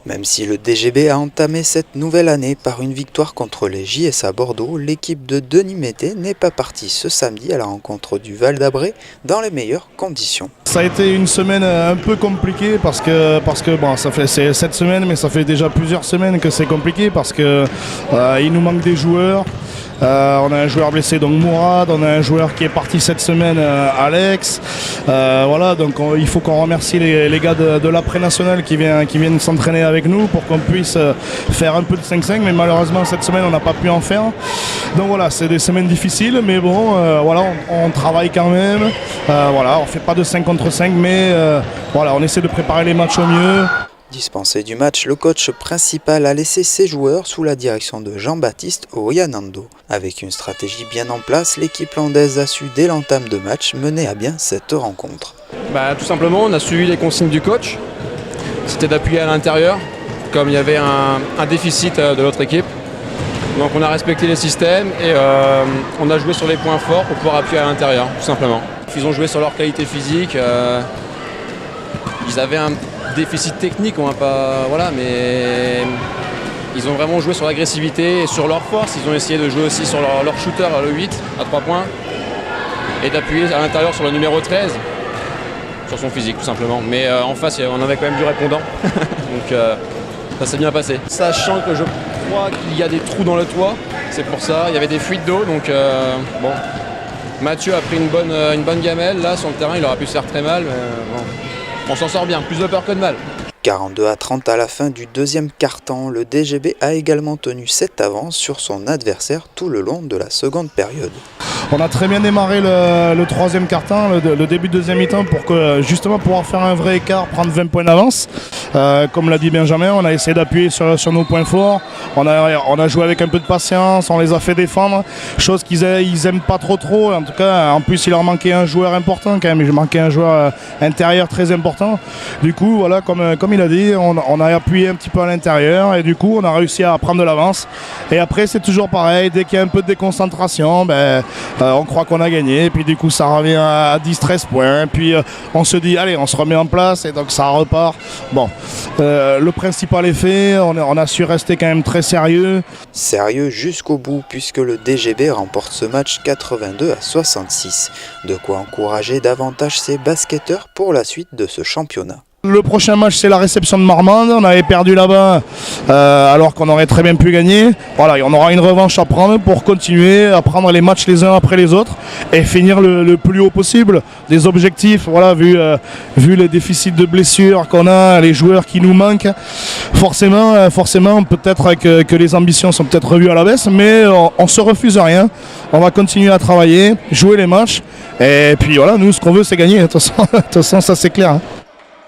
Même si le DGB a entamé cette nouvelle année par une victoire contre les JSA Bordeaux, l'équipe de Denis Mété n'est pas partie ce samedi à la rencontre du Val d'Abré dans les meilleures conditions. Ça a été une semaine un peu compliquée parce que bon, c'est cette semaine, mais ça fait déjà plusieurs semaines que c'est compliqué parce que il nous manque des joueurs. On a un joueur blessé, donc Mourad, on a un joueur qui est parti cette semaine, Alex. Voilà, donc il faut qu'on remercie les gars de l'après-national qui viennent s'entraîner avec nous pour qu'on puisse faire un peu de 5-5, mais malheureusement cette semaine on n'a pas pu en faire. Donc voilà, c'est des semaines difficiles, mais bon, voilà, on travaille quand même. Voilà, on fait pas de 5 contre 5, mais voilà, on essaie de préparer les matchs au mieux. Dispensé du match, le coach principal a laissé ses joueurs sous la direction de Jean-Baptiste Oyanando. Avec une stratégie bien en place, l'équipe landaise a su dès l'entame de match mener à bien cette rencontre. Tout simplement, on a suivi les consignes du coach. C'était d'appuyer à l'intérieur, comme il y avait un déficit de l'autre équipe. Donc on a respecté les systèmes et on a joué sur les points forts pour pouvoir appuyer à l'intérieur, tout simplement. Ils ont joué sur leur qualité physique. Ils avaient un déficit technique, on va pas, voilà, mais ils ont vraiment joué sur l'agressivité et sur leur force. Ils ont essayé de jouer aussi sur leur shooter, le 8 à 3 points, et d'appuyer à l'intérieur sur le numéro 13, sur son physique tout simplement. Mais en face, on avait quand même du répondant, donc ça s'est bien passé. Sachant que je crois qu'il y a des trous dans le toit, c'est pour ça, il y avait des fuites d'eau, donc bon. Mathieu a pris une bonne gamelle, là sur le terrain, il aurait pu se faire très mal, mais bon. On s'en sort bien, plus de peur que de mal. 42-30 à la fin du deuxième quart-temps, le DGB a également tenu cette avance sur son adversaire tout le long de la seconde période. On a très bien démarré le troisième quart-temps, le début de deuxième mi-temps pour que justement pouvoir faire un vrai écart, prendre 20 points d'avance. Comme l'a dit Benjamin, on a essayé d'appuyer sur nos points forts. On a joué avec un peu de patience, on les a fait défendre, chose qu'ils aiment pas trop. En tout cas, en plus il leur manquait un joueur important quand même, il manquait un joueur intérieur très important. Du coup, voilà, comme il a dit, on a appuyé un petit peu à l'intérieur et du coup on a réussi à prendre de l'avance. Et après c'est toujours pareil, dès qu'il y a un peu de déconcentration, on croit qu'on a gagné, et puis du coup ça revient à 10-13 points, puis on se dit allez, on se remet en place et donc ça repart. Bon, le principal est fait, on a su rester quand même très sérieux. Sérieux jusqu'au bout puisque le DGB remporte ce match 82-66. De quoi encourager davantage ses basketteurs pour la suite de ce championnat. Le prochain match c'est la réception de Marmande, on avait perdu là-bas alors qu'on aurait très bien pu gagner. Voilà, on aura une revanche à prendre pour continuer à prendre les matchs les uns après les autres et finir le plus haut possible. Des objectifs, voilà, vu les déficits de blessures qu'on a, les joueurs qui nous manquent, forcément peut-être que les ambitions sont peut-être revues à la baisse, mais on se refuse à rien. On va continuer à travailler, jouer les matchs et puis voilà, nous ce qu'on veut c'est gagner, de toute façon ça c'est clair.